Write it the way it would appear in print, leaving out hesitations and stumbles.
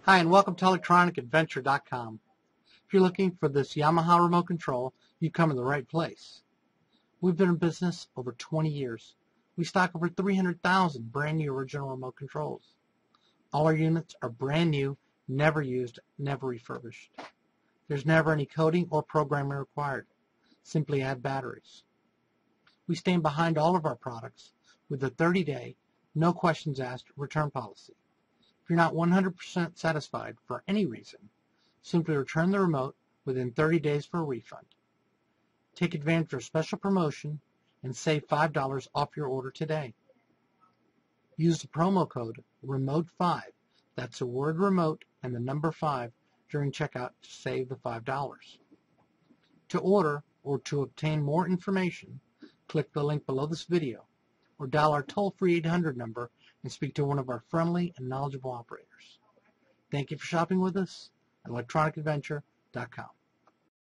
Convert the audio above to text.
Hi, and welcome to electronicadventure.com. If you're looking for this Yamaha remote control, you've come to the right place. We've been in business over 20 years. We stock over 300,000 brand new original remote controls. All our units are brand new, never used, never refurbished. There's never any coding or programming required. Simply add batteries. We stand behind all of our products with a 30-day, no questions asked return policy. If you're not 100% satisfied for any reason, simply return the remote within 30 days for a refund. Take advantage of our special promotion and save $5 off your order today. Use the promo code REMOTE5, that's the word remote and the number 5, during checkout to save the $5. To order or to obtain more information, click the link below this video or dial our toll-free 800 number and speak to one of our friendly and knowledgeable operators. Thank you for shopping with us at electronicadventure.com.